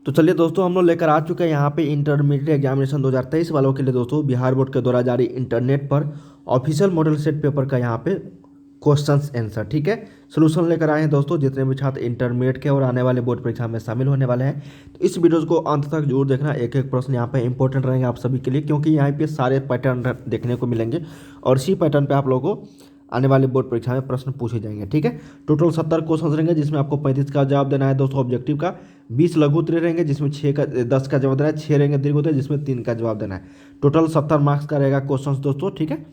तो चलिए दोस्तों, हम लोग लेकर आ चुके हैं यहाँ पे इंटरमीडिएट एग्जामिनेशन 2023 वालों के लिए दोस्तों बिहार बोर्ड के द्वारा जारी इंटरनेट पर ऑफिशियल मॉडल सेट पेपर का यहाँ पे क्वेश्चंस आंसर, ठीक है, सोल्यूशन लेकर आए हैं दोस्तों। जितने भी छात्र इंटरमीडिएट के और आने वाले बोर्ड परीक्षा में शामिल होने वाले हैं, तो इस वीडियो को अंत तक जरूर देखना। एक एक प्रश्न यहाँ पे इंपॉर्टेंट रहेंगे आप सभी के लिए, क्योंकि यहाँ पे सारे पैटर्न देखने को मिलेंगे और इसी पैटर्न पे आप लोगों को आने वाले बोर्ड परीक्षा में प्रश्न पूछे जाएंगे, ठीक है। टोटल 70 क्वेश्चन रहेंगे, जिसमें आपको 35 का जवाब देना है दोस्तों ऑब्जेक्टिव का, 20 लघु उत्तरीय रहेंगे जिसमें 10 का जवाब देना है, 6 रहेंगे दीर्घ उत्तरीय जिसमें 3 का जवाब देना है। टोटल 70 मार्क्स का रहेगा क्वेश्चन दोस्तों, ठीक है।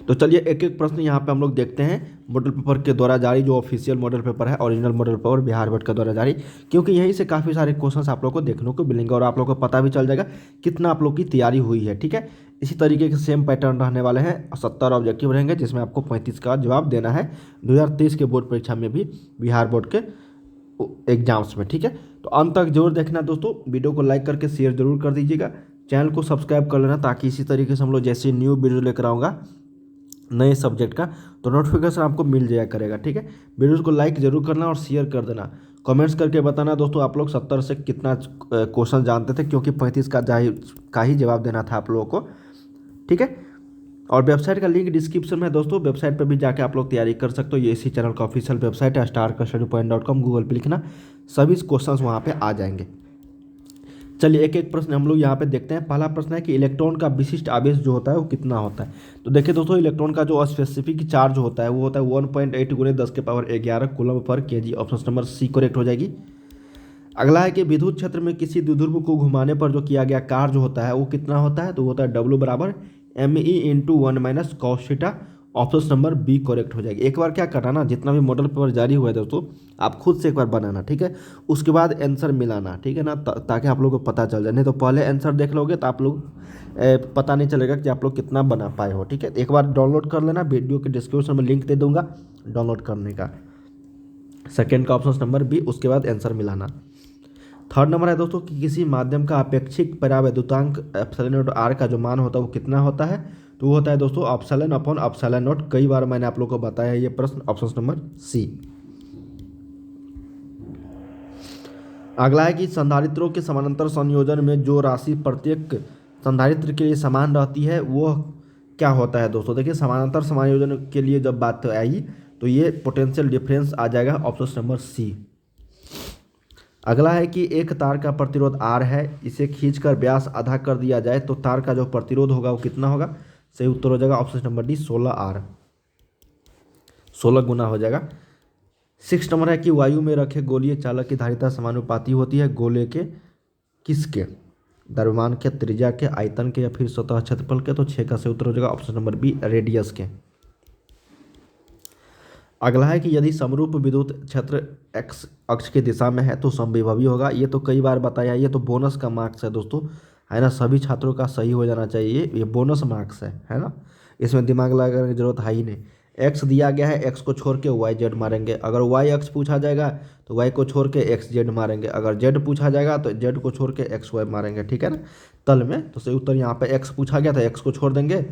तो चलिए एक एक प्रश्न यहाँ पे हम लोग देखते हैं मॉडल पेपर के द्वारा जारी, जो ऑफिशियल मॉडल पेपर है, original model paper Bihar board के द्वारा जारी, क्योंकि यहीं से काफ़ी सारे क्वेश्चंस आप लोग को देखने को मिलेंगे और आप लोग को पता भी चल जाएगा कितना आप लोग की तैयारी हुई है, ठीक है। इसी तरीके के सेम पैटर्न रहने वाले हैं, 70 ऑब्जेक्टिव रहेंगे जिसमें आपको 35 का जवाब देना है 2023 के बोर्ड परीक्षा में भी, बिहार बोर्ड के एग्जाम्स में, ठीक है। तो अंत तक जरूर देखना दोस्तों, वीडियो को लाइक करके शेयर जरूर कर दीजिएगा, चैनल को सब्सक्राइब कर लेना, ताकि इसी तरीके से हम लोग जैसे न्यू वीडियो लेकर आऊँगा नए सब्जेक्ट का तो नोटिफिकेशन आपको मिल जाया करेगा, ठीक है। वीडियोस को लाइक जरूर करना और शेयर कर देना, कमेंट्स करके बताना दोस्तों आप लोग 70 से कितना क्वेश्चन जानते थे, क्योंकि 35 का ही जवाब देना था आप लोगों को, ठीक है। और वेबसाइट का लिंक डिस्क्रिप्शन में है दोस्तों, वेबसाइट पर भी जाके आप लोग तैयारी कर सकते हो। ये इसी चैनल का ऑफिशियल वेबसाइट है starkastudypoint.com, गूगल पे लिखना, सभी क्वेश्चंस वहाँ पे आ जाएंगे। चलिए एक एक प्रश्न हम लोग यहाँ पे देखते हैं। पहला प्रश्न है कि इलेक्ट्रॉन का विशिष्ट आवेश जो होता है वो कितना होता है। तो देखिए दोस्तों, इलेक्ट्रॉन का जो स्पेसिफिक चार्ज होता है वो होता है 1.8 × 10⁻11 कूलम पर kg. Option number C correct हो जाएगी। अगला है कि विद्युत क्षेत्र में किसी द्विध्रुव को घुमाने पर जो किया गया कार्य होता है वो कितना होता है। तो होता है W = me × 1 - cos θ। Option number B correct हो जाएगी। एक बार क्या करना ना, जितना भी मॉडल पेपर जारी हुआ है दोस्तों, आप खुद से एक बार बनाना, ठीक है, उसके बाद आंसर मिलाना, ठीक है ना, ताकि आप लोगों को पता चल जाए। नहीं तो पहले आंसर देख लोगे तो आप लोग पता नहीं चलेगा कि आप लोग कितना बना पाए हो, ठीक है। एक बार डाउनलोड कर लेना, वीडियो के डिस्क्रिप्शन में लिंक दे दूंगा डाउनलोड करने का। सेकेंड का ऑप्शन नंबर बी, उसके बाद आंसर मिलाना। थर्ड नंबर है दोस्तों कि किसी माध्यम का अपेक्षिक परावैद्युतांक ε0 का जो मान होता है वो कितना होता है। तो वो होता है दोस्तों ε/ε0। कई बार मैंने आप लोग को बताया ये प्रश्न, ऑप्शन नंबर सी। अगला है कि संधारित्रों के समानांतर संयोजन में जो राशि प्रत्येक संधारित्र के लिए समान रहती है वो क्या होता है दोस्तों। देखिए, समानांतर संयोजन के लिए जब बात आई तो ये पोटेंशियल डिफरेंस आ जाएगा, ऑप्शन नंबर सी। अगला है कि एक तार का प्रतिरोध R है, इसे खींचकर व्यास आधा कर दिया जाए तो तार का जो प्रतिरोध होगा वो कितना होगा। सही उत्तर हो जाएगा ऑप्शन नंबर डी 16R, 16 गुना हो जाएगा। 6 नंबर है कि वायु में रखे गोलीय चालक की धारिता समानुपाती होती है गोले के किसके, द्रव्यमान के, त्रिज्या के, आयतन के या फिर सतह क्षेत्रफल के। तो 6 का सही उत्तर हो जाएगा ऑप्शन नंबर बी रेडियस के। अगला है कि यदि समरूप विद्युत क्षेत्र x अक्ष की दिशा में है तो समविभवी होगा। ये तो कई बार बताया, ये तो बोनस का मार्क्स है दोस्तों, है ना, सभी छात्रों का सही हो जाना चाहिए, ये बोनस मार्क्स है ना, इसमें दिमाग लगाने की जरूरत है ही नहीं। x दिया गया है, x को छोड़ के YZ मारेंगे। अगर y अक्ष पूछा जाएगा तो y को छोड़ के XZ मारेंगे। अगर z पूछा जाएगा तो z को छोड़ के XY मारेंगे, ठीक है ना, तल में। तो सही उत्तर यहाँ पे x पूछा गया था, x को छोड़ देंगे,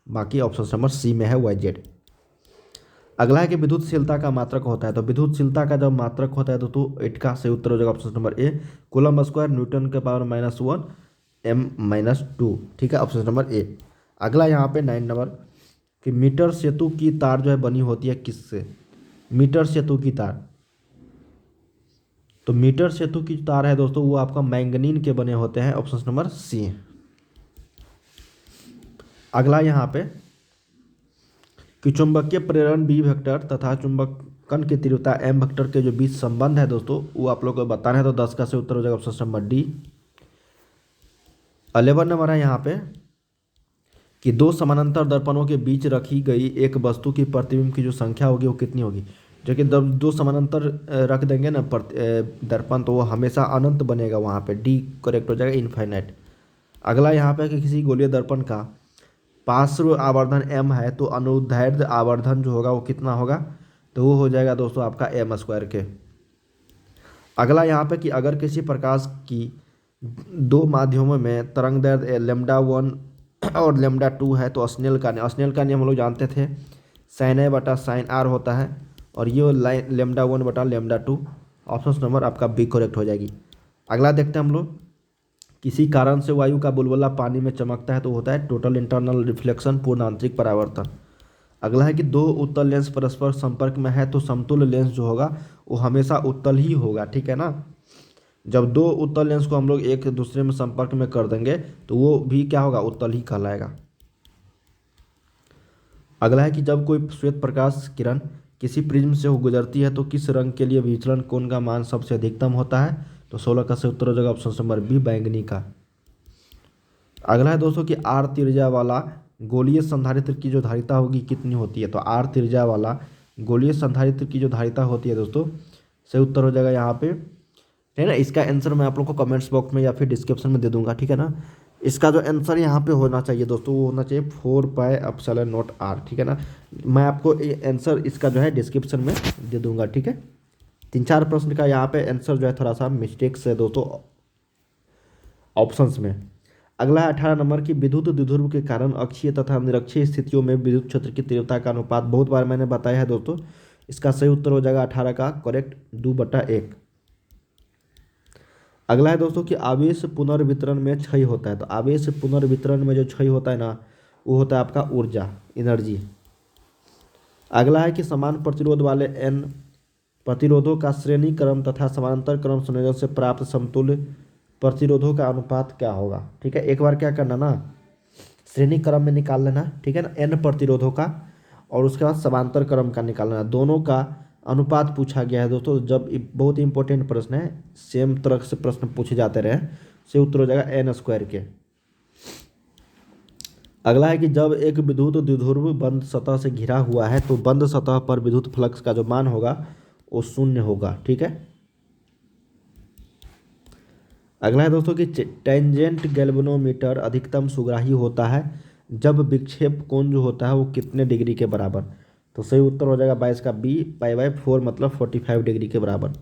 बाकी ऑप्शन नंबर सी में है YZ। अगला है कि विद्युतशीलता का मात्रक होता है। तो विद्युतशीलता का जब मात्रक होता है तो 8 का सही उत्तर हो जाएगा ऑप्शन नंबर ए कूलम स्क्वायर न्यूटन के पावर -1 m-2, ठीक है, ऑप्शन नंबर ए। अगला यहाँ पे 9 नंबर कि मीटर सेतु की तार जो है बनी होती है किससे। मीटर सेतु की तार, तो मीटर सेतु की तार है दोस्तों वो आपका मैंगनीन के बने होते हैं, ऑप्शन नंबर सी। अगला यहाँ पे कि चुंबकीय प्रेरण बी वेक्टर तथा चुंबकन की तीव्रता एम वेक्टर के जो बीच संबंध है दोस्तों वो आप लोग को बताना है। तो 10 का सही उत्तर हो जाएगा ऑप्शन नंबर डी। 11 नंबर है यहाँ पे कि दो समानांतर दर्पणों के बीच रखी गई एक वस्तु की प्रतिबिंब की जो संख्या होगी वो कितनी होगी। जो कि दो समानांतर रख देंगे ना दर्पण, तो वो हमेशा अनंत बनेगा, वहाँ पे डी करेक्ट हो जाएगा, इनफाइनाइट। अगला यहाँ पे कि किसी गोलीय दर्पण का पार्श्व आवर्धन m है तो अनुदैर्ध्य आवर्धन जो होगा वो कितना होगा। तो वो हो जाएगा दोस्तों आपका m² के। अगला यहाँ पे कि अगर किसी प्रकाश की दो माध्यमों में तरंग दैर्ध्य λ1 और λ2 है तो स्नेल का नियम हम लोग जानते थे, sin A / sin R होता है, और ये λ1 / λ2। ऑप्शन नंबर आपका बी करेक्ट हो जाएगी। अगला देखते हैं हम लोग, किसी कारण से वायु का बुलबुला पानी में चमकता है तो होता है टोटल इंटरनल रिफ्लेक्शन, पूर्ण आंतरिक परावर्तन। अगला है कि दो उत्तल लेंस परस्पर संपर्क में है तो समतुल्य लेंस जो होगा वो हमेशा उत्तल ही होगा, ठीक है ना। जब दो उत्तल लेंस को हम लोग एक दूसरे में संपर्क में कर देंगे तो वो भी क्या होगा, उत्तल ही कहलाएगा। अगला है कि जब कोई श्वेत प्रकाश किरण किसी प्रिज्म से गुजरती है तो किस रंग के लिए विचलन कोण का मान सबसे अधिकतम होता है, तो 16 का सही उत्तर हो जाएगा ऑप्शन नंबर बी, बैंगनी का। अगला है दोस्तों कि आर त्रिज्या वाला गोलीय संधारित्र की जो धारिता होगी कितनी होती है, तो आर त्रिज्या वाला गोलीय संधारित्र की जो धारिता होती है दोस्तों, सही उत्तर हो जाएगा यहाँ पे, है ना। इसका आंसर मैं आप लोग को कमेंट्स बॉक्स में या फिर डिस्क्रिप्शन में दे दूंगा, ठीक है ना। इसका जो आंसर यहाँ पे होना चाहिए दोस्तों वो होना चाहिए 4πε0r, ठीक है ना। मैं आपको आंसर इसका जो है डिस्क्रिप्शन में दे दूंगा, ठीक है। 3-4 प्रश्न का यहाँ पे आंसर जो है थोड़ा सा मिस्टेक्स है दोस्तों ऑप्शंस में। अगला है 18 नंबर की विद्युत द्विध्रुव के कारण अक्षीय तथा निरक्षीय स्थितियों में विद्युत क्षेत्र की तीव्रता का अनुपात, बहुत बार मैंने बताया है दोस्तों। इसका सही उत्तर हो जाएगा 18 का करेक्ट 2/1। अगला है दोस्तों कि आवेश पुनर्वितरण में क्षय होता है, तो आवेश पुनर्वितरण में जो क्षय होता है ना वो होता है आपका ऊर्जा, एनर्जी। अगला है कि समान प्रतिरोध वाले n प्रतिरोधों का श्रेणी क्रम तथा समांतर क्रम संयोजन से प्राप्त समतुल्य प्रतिरोधों का अनुपात क्या होगा, ठीक है। एक बार क्या करना ना, श्रेणी क्रम में निकाल लेना, ठीक है ना, n प्रतिरोधों का, और उसके बाद समांतर क्रम का निकाल लेना, दोनों का अनुपात पूछा गया है दोस्तों। जब बहुत इंपॉर्टेंट प्रश्न है, सेम तरह से प्रश्न पूछे जाते रहे, से उत्तर हो जाएगा n² के। अगला है कि जब एक विद्युत द्विध्रुव बंद सतह से घिरा हुआ है तो बंद सतह पर विद्युत फ्लक्स का जो मान होगा वो 0 होगा, ठीक है। अगला है दोस्तों कि टेंजेंट गैल्वेनोमीटर अधिकतम सुग्राही होता है जब विक्षेप कोण जो होता है वो कितने डिग्री के बराबर, तो सही उत्तर हो जाएगा 22 का बी, π/4 मतलब 45 डिग्री के बराबर।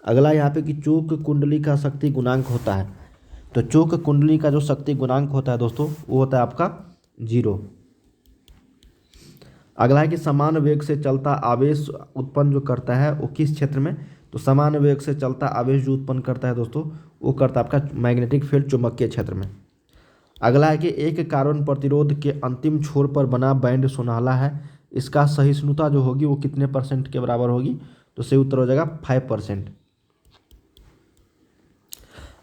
अगला यहाँ पे कि चूक कुंडली का शक्ति गुणांक होता है, तो चूक कुंडली का जो शक्ति गुणांक होता है दोस्तों वो होता है आपका 0। अगला है कि समान वेग से चलता आवेश उत्पन्न जो करता है वो किस क्षेत्र में, तो समान वेग से चलता आवेश जो उत्पन्न करता है दोस्तों वो करता है आपका मैग्नेटिक फील्ड, चुंबकीय क्षेत्र में। अगला है कि एक कार्बन प्रतिरोध के अंतिम छोर पर बना बैंड सुनहला है, इसका सहिष्णुता जो होगी वो कितने % के बराबर होगी, तो सही उत्तर हो जाएगा 5%।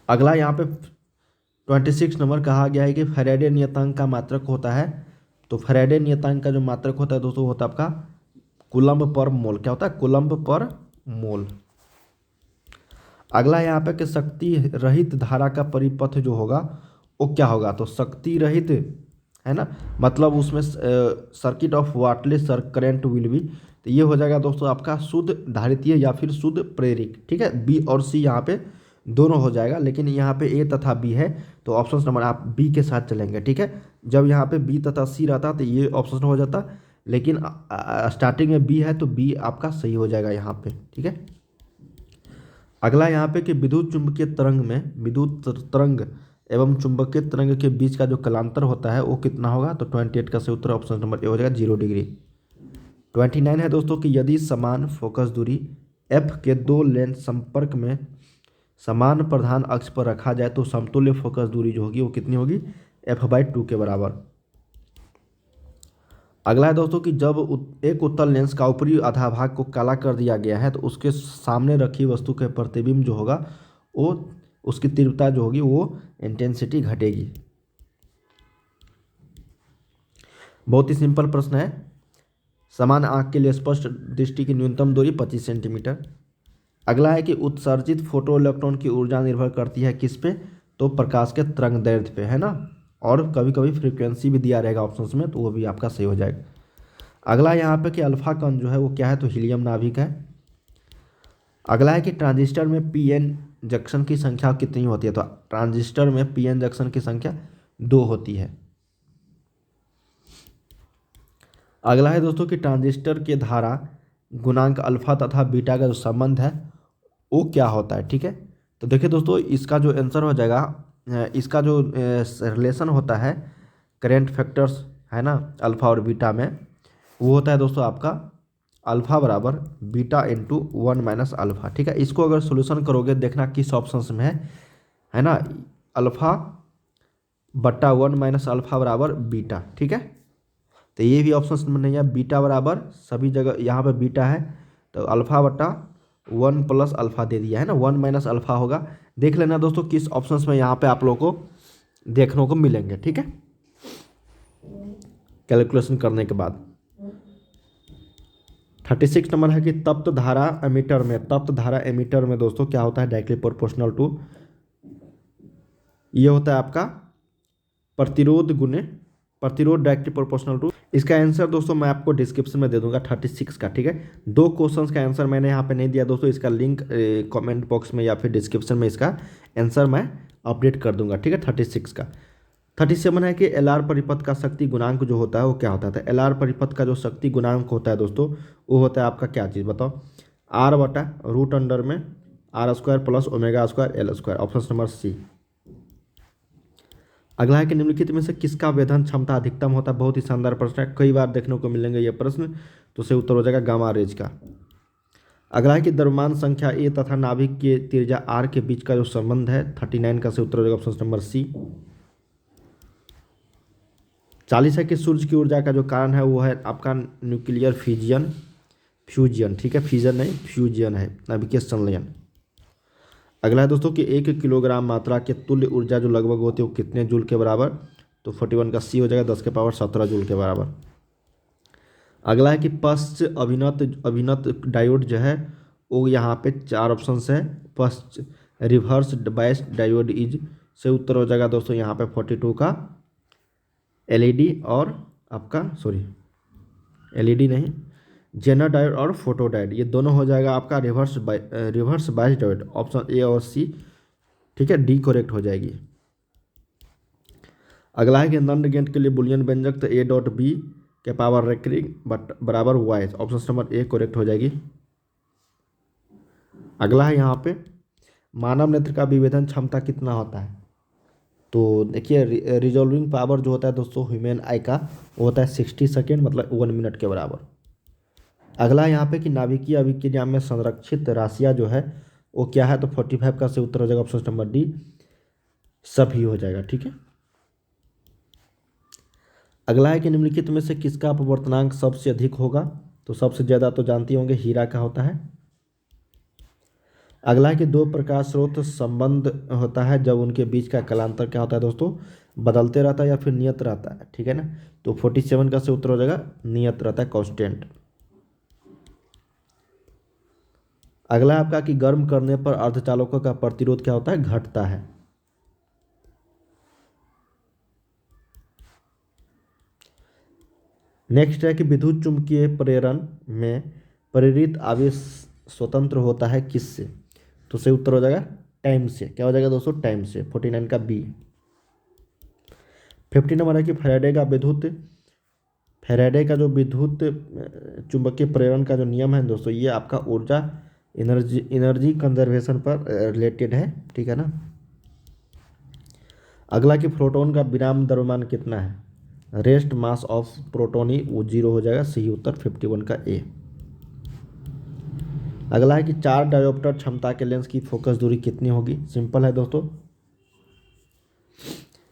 अगला यहाँ पे 26 नंबर कहा गया है कि फैराडे नियतांक का मात्रक होता है, तो फैराडे नियतांक का जो मात्रक होता है दोस्तों होता है आपका कूलम्ब पर मोल। क्या होता है, कूलम्ब पर मोल। अगला यहाँ पे कि शक्ति रहित धारा का परिपथ जो होगा वो क्या होगा, तो शक्ति रहित है ना, मतलब उसमें circuit of wattless current will be, तो ये हो जाएगा दोस्तों आपका शुद्ध धारितीय या फिर शुद्ध प्रेरित, ठीक है। बी और सी यहाँ पे दोनों हो जाएगा, लेकिन यहाँ पे ए तथा बी है तो ऑप्शन नंबर आप बी के साथ चलेंगे, ठीक है। जब यहाँ पे बी तथा सी रहता तो ये ऑप्शन हो जाता, लेकिन स्टार्टिंग में बी है तो बी आपका सही हो जाएगा यहाँ पे, ठीक है। अगला यहाँ पे कि विद्युत चुंबकीय तरंग में विद्युत तरंग एवं चुंबकीय तरंग के बीच का जो कलांतर होता है वो कितना होगा, तो 28 का सही उत्तर ऑप्शन नंबर ए हो जाएगा 0 डिग्री। 29 है दोस्तों कि यदि समान फोकस दूरी f के दो लेंस संपर्क में समान प्रधान अक्ष पर रखा जाए तो समतुल्य फोकस दूरी जो होगी वो कितनी होगी, f/2 के बराबर। अगला है दोस्तों कि जब एक उत्तल लेंस का ऊपरी आधा भाग को काला कर दिया गया है तो उसके सामने रखी वस्तु के प्रतिबिंब जो होगा वो उसकी तीव्रता जो होगी वो इंटेंसिटी घटेगी। बहुत ही सिंपल प्रश्न है। समान आंख के लिए स्पष्ट दृष्टि की न्यूनतम दूरी 25 सेंटीमीटर। अगला है कि उत्सर्जित फोटो इलेक्ट्रॉन की ऊर्जा निर्भर करती है किस पे, तो प्रकाश के तरंग दैर्ध्य पे, है ना, और कभी कभी फ्रीक्वेंसी भी दिया रहेगा ऑप्शंस में तो वो भी आपका सही हो जाएगा। अगला यहाँ पे कि अल्फा कण जो है वो क्या है, तो हीलियम नाभिक है। अगला है कि ट्रांजिस्टर में पीएन जंक्शन की संख्या कितनी होती है, तो ट्रांजिस्टर में पीएन जंक्शन की संख्या 2 होती है। अगला है दोस्तों कि ट्रांजिस्टर के धारा गुणांक अल्फा तथा बीटा का जो संबंध है वो क्या होता है, ठीक है। तो देखिए दोस्तों इसका जो आंसर हो जाएगा, इसका जो रिलेशन होता है करेंट फैक्टर्स है ना अल्फा और बीटा में, वो होता है दोस्तों आपका अल्फा बराबर बीटा इंटू 1 माइनस अल्फा। ठीक है, इसको अगर सोल्यूशन करोगे देखना किस ऑप्शन में है ना, अल्फा बट्टा 1 माइनस अल्फा बराबर बीटा। ठीक है, तो ये भी ऑप्शन में नहीं है, बीटा बराबर सभी जगह यहाँ पे बीटा है, तो अल्फा बट्टा 1 प्लस अल्फा दे दिया है ना, 1 माइनस अल्फा होगा। देख लेना दोस्तों किस ऑप्शन में यहाँ पे आप लोगों को देखने को मिलेंगे। ठीक है, कैलकुलेशन करने के बाद 36 नंबर है कि तप्त धारा एमीटर में, तप्त धारा एमीटर में दोस्तों क्या होता है, डायरेक्टली प्रोपोर्शनल टू, ये होता है आपका प्रतिरोध गुने प्रतिरोध, डायरेक्टली प्रोपोर्शनल टू। इसका आंसर दोस्तों मैं आपको डिस्क्रिप्शन में दे दूंगा 36 का। ठीक है, 2 क्वेश्चंस का आंसर मैंने यहाँ पे नहीं दिया दोस्तों, इसका लिंक कमेंट बॉक्स में या फिर डिस्क्रिप्शन में इसका आंसर मैं अपडेट कर दूंगा। ठीक है, 36 का। 37 है कि एल आर परिपथ का शक्ति गुणांक जो होता है वो क्या होता है, तो एल आर परिपथ का जो शक्ति गुणांक होता है दोस्तों वो होता है आपका क्या चीज़ बताओ, आर बटा रूट अंडर में R square plus omega square L square, option number C. अगला है कि निम्नलिखित में से किसका वेधन क्षमता अधिकतम होता है, बहुत ही शानदार प्रश्न है, कई बार देखने को मिलेंगे ये प्रश्न, तो से उत्तर हो जाएगा गामा रेज का। अगला है कि द्रव्यमान संख्या ए तथा नाभिक के त्रिज्या आर के बीच का जो संबंध है 39 का से उत्तर हो जाएगा ऑप्शन नंबर सी। 40 है कि सूर्य की ऊर्जा का जो कारण है वो है आपका न्यूक्लियर फ्यूजन। ठीक है, फ्यूजन नहीं फ्यूजन है, नाभिकीय संलयन। अगला है दोस्तों कि 1 किलोग्राम मात्रा के तुल्य ऊर्जा जो लगभग होती है वो कितने जूल के बराबर, तो 41 का सी हो जाएगा 10 के पावर 17 जूल के बराबर। अगला है कि पश्च अभिनत डायोड जो है वो यहाँ पे 4 ऑप्शन है, पश्च रिवर्स बायस डायोड इज, से उत्तर हो जाएगा दोस्तों यहाँ पे 42 का एलईडी और आपका एलईडी नहीं जेनर डायोड और फोटो डायोड, ये दोनों हो जाएगा आपका reverse bias diode, option A और सी। ठीक है, डी करेक्ट हो जाएगी। अगला है कि नंद गेंद के लिए बुलियन व्यंजक, तो ए डॉट बी के पावर रेकरिंग बट बराबर वाई, ऑप्शन नंबर ए करेक्ट हो जाएगी। अगला है यहाँ पे मानव नेत्र का विभेदन क्षमता कितना होता है, तो देखिए रिजॉल्विंग पावर जो होता है दोस्तों ह्यूमन आई का वो होता है 60 सेकेंड, मतलब 1 मिनट के बराबर। अगला यहाँ पे कि नाभिकीय अभिक्रिया में संरक्षित राशियाँ जो है वो क्या है, तो 45 का से उत्तर हो जाएगा ऑप्शन नंबर डी सभी हो जाएगा। ठीक है, अगला है कि निम्नलिखित में से किसका अपवर्तनांक सबसे अधिक होगा, तो सबसे ज़्यादा तो जानती होंगे हीरा का होता है। अगला है कि 2 प्रकाश स्रोत संबंध होता है जब उनके बीच का कालांतर क्या होता है दोस्तों, बदलते रहता है या फिर नियत रहता है। ठीक है ना, तो 47 का से उत्तर हो जाएगा नियत रहता है, कांस्टेंट। अगला आपका कि गर्म करने पर अर्धचालकों का प्रतिरोध क्या होता है, घटता है। नेक्स्ट है कि विद्युत चुंबकीय प्रेरण में प्रेरित आवेश स्वतंत्र होता है किससे, तो सही उत्तर हो जाएगा टाइम से। क्या हो जाएगा दोस्तों, टाइम से, 49 का बी। 50 नंबर है कि फैराडे का जो विद्युत चुंबकीय प्रेरण का जो नियम है दोस्तों, ये आपका ऊर्जा एनर्जी कंजर्वेशन पर रिलेटेड है। ठीक है ना। अगला कि प्रोटॉन का विराम द्रव्यमान कितना है, रेस्ट मास ऑफ प्रोटॉन ही वो 0 हो जाएगा, सही उत्तर 51 का ए। अगला है कि 4 डायोप्टर क्षमता के लेंस की फोकस दूरी कितनी होगी, सिंपल है दोस्तों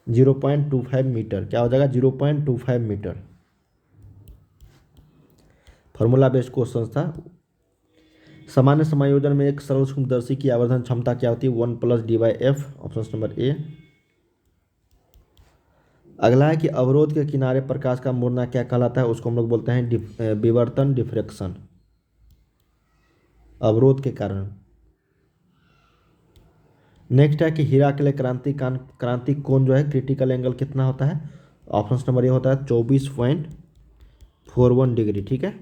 0.25 मीटर। क्या हो जाएगा 0.25 मीटर। फॉर्मूला बेस्ड क्वेश्चन था। सामान्य समायोजन में एक सरल सूक्ष्मदर्शी की आवर्धन क्षमता क्या होती है, 1 + d/f, ऑप्शन नंबर ए। अगला है कि अवरोध के किनारे प्रकाश का मुड़ना क्या कहलाता है, उसको हम लोग बोलते हैं विवर्तन, डिफ्रेक्शन, अवरोध के कारण। नेक्स्ट है कि हीरा के लिए क्रांति कोण जो है क्रिटिकल एंगल कितना होता है, ऑप्शन नंबर ए होता है 24.41 डिग्री। ठीक है।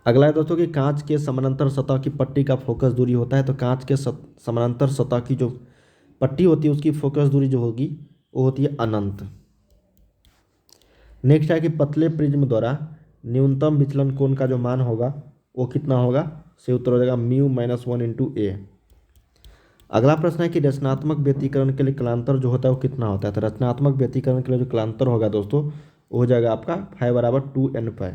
अगला है दोस्तों कि कांच के समानांतर सतह की पट्टी का फोकस दूरी होता है, तो कांच के समानांतर सतह की जो पट्टी होती है उसकी फोकस दूरी जो होगी वो होती है अनंत। नेक्स्ट है कि पतले प्रिज्म द्वारा न्यूनतम विचलन कोण का जो मान होगा वो कितना होगा, से उत्तर हो जाएगा μ-1 × a। अगला प्रश्न है कि रचनात्मक व्यतिकरण के लिए कलांतर जो होता है वो कितना होता है, तो रचनात्मक व्यतिकरण के लिए जो कलांतर होगा दोस्तों वो हो जाएगा आपका φ = 2n π।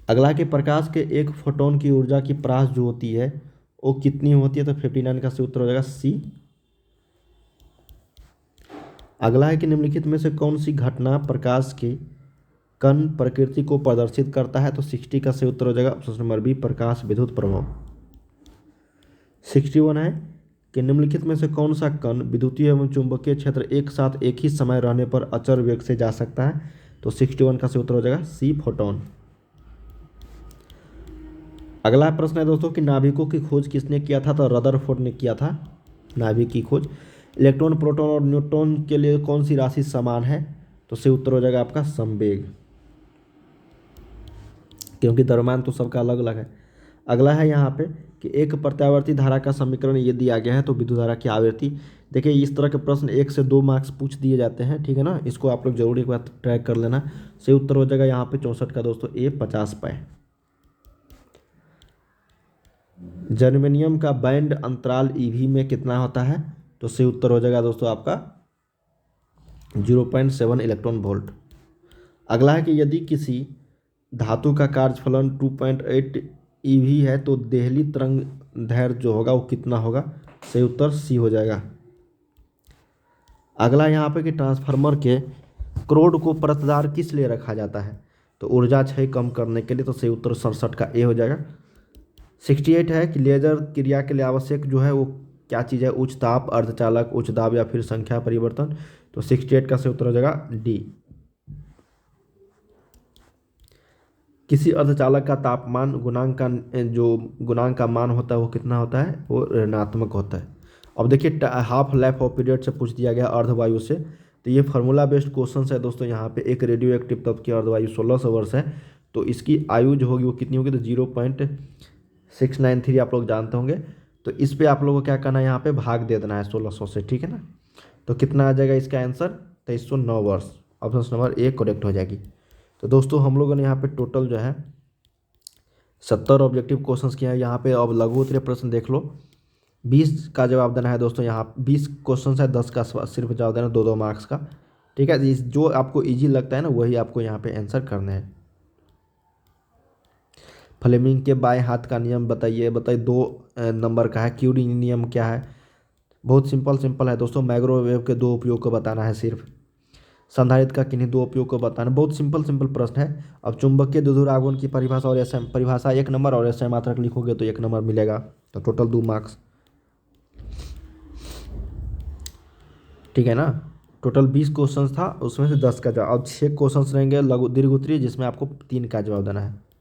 अगला कि प्रकाश के एक फोटोन की ऊर्जा की परास जो होती है वो कितनी होती है, तो 59 का सही उत्तर हो जाएगा सी। अगला है कि निम्नलिखित में से कौन सी घटना प्रकाश के कण प्रकृति को प्रदर्शित करता है, तो 60 का सही उत्तर हो जाएगा ऑप्शन नंबर बी, प्रकाश विद्युत प्रभाव। 61 है कि निम्नलिखित में से कौन सा कण विद्युतीय एवं चुंबकीय क्षेत्र एक साथ एक ही समय रहने पर अचर वेग से जा सकता है, तो 61 का सही उत्तर हो जाएगा सी, फोटोन। अगला प्रश्न है दोस्तों कि नाभिकों की खोज किसने किया था, तो रदरफोर्ड ने किया था नाभिक की खोज। इलेक्ट्रॉन, प्रोटॉन और न्यूट्रॉन के लिए कौन सी राशि समान है, तो सही उत्तर हो जाएगा आपका संवेग, क्योंकि द्रव्यमान तो सबका अलग अलग है। अगला है यहाँ पे कि एक प्रत्यावर्ती धारा का समीकरण ये दिया गया है, तो विद्युत धारा की आवृत्ति। देखिए इस तरह के प्रश्न 1 से 2 मार्क्स पूछ दिए जाते हैं, ठीक है ना, इसको आप लोग जरूर एक बार ट्रैक कर लेना। सही उत्तर हो जाएगा यहाँ पे 64 का दोस्तों ए, 50 पाए। जर्मेनियम का बैंड अंतराल ईवी में कितना होता है, तो सही उत्तर हो जाएगा दोस्तों आपका 0.7 इलेक्ट्रॉन वोल्ट। अगला है कि यदि किसी धातु का कार्यफलन 2.8 ईवी है तो देहली तरंग दैर्ध्य जो होगा वो कितना होगा, सही उत्तर सी हो जाएगा। अगला यहाँ पे कि ट्रांसफार्मर के क्रोड को परतदार किस लिए रखा जाता है, तो ऊर्जा क्षय कम करने के लिए, तो सही उत्तर 67 का ए हो जाएगा। 68 है कि लेजर क्रिया के लिए आवश्यक जो है वो क्या चीज़ है, उच्च ताप, अर्धचालक, उच्च दाब या फिर संख्या परिवर्तन, तो 68 का सही उत्तर हो जाएगा डी। किसी अर्धचालक का तापमान गुणांक का जो गुणांक का मान होता है वो कितना होता है, वो ऋणात्मक होता है। अब देखिए हाफ लाइफ ऑफ पीरियड से पूछ दिया गया अर्धवायु से, तो ये फार्मूला बेस्ड क्वेश्चन है दोस्तों। यहाँ पे एक रेडियो एक्टिव तत्व की अर्धवायु 1600 वर्ष है, तो इसकी आयु जो होगी वो कितनी होगी, तो 0.693 आप लोग जानते होंगे। तो इस पे आप लोगों को क्या करना है, यहाँ पे भाग दे देना है 1600 से, ठीक है ना। तो कितना आ जाएगा इसका आंसर, 2309 वर्ष, ऑप्शन नंबर ए करेक्ट हो जाएगी। तो दोस्तों हम लोगों ने यहाँ पे टोटल जो है 70 ऑब्जेक्टिव क्वेश्चंस किए हैं। यहाँ पे अब लघु उत्तरीय प्रश्न देख लो, 20 का जवाब देना है दोस्तों। यहाँ 20 क्वेश्चन है, 10 का सिर्फ जवाब देना, 2-2 मार्क्स का, ठीक है। जो आपको ईजी लगता है ना वही आपको यहाँ पे आंसर करने हैं। फ्लेमिंग के बाएं हाथ का नियम बताइए, 2 नंबर का है। क्यूरी नियम क्या है, बहुत सिंपल है दोस्तों। माइक्रोवेव के 2 उपयोग को बताना है सिर्फ। संधारित्र का किन्हीं 2 उपयोग को बताना, बहुत सिंपल प्रश्न है। अब चुंबकीय द्विध्रुव आघूर्ण की परिभाषा और परिभाषा 1 नंबर और एसआई मात्रक लिखोगे तो 1 नंबर मिलेगा, तो टोटल 2 मार्क्स, ठीक है ना। टोटल 20 क्वेश्चन था, उसमें से 10 का जवाब। अब 6 क्वेश्चन रहेंगे लघु दीर्घ उत्तरीय, जिसमें आपको 3 का जवाब देना है।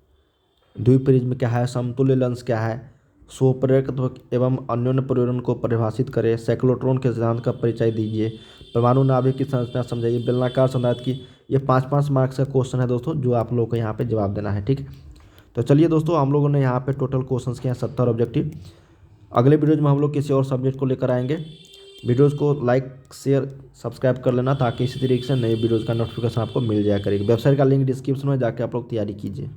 द्विप्रिज्म क्या है, समतुल्य लेंस क्या है, स्वप्रेरकत्व एवं अन्योन्य परिवर्तन को परिभाषित करें, साइक्लोट्रॉन के सिद्धांत का परिचय दीजिए, परमाणु नाभिक की संरचना समझाइए, बेलनाकार संधारित्र की। ये 5-5 मार्क्स का क्वेश्चन है दोस्तों, जो आप लोगों को यहाँ पे जवाब देना है, ठीक। तो चलिए दोस्तों, हम लोगों ने यहाँ पे टोटल क्वेश्चन किए हैं 70 ऑब्जेक्टिव। अगले वीडियोज में हम लोग किसी और सब्जेक्ट को लेकर आएंगे। वीडियोज़ को लाइक, शेयर, सब्सक्राइब कर लेना, ताकि इसी तरीके से नए वीडियोज़ का नोटिफिकेशन आपको मिल जाया करेगी। वेबसाइट का लिंक डिस्क्रिप्शन में जाकर आप लोग तैयारी कीजिए।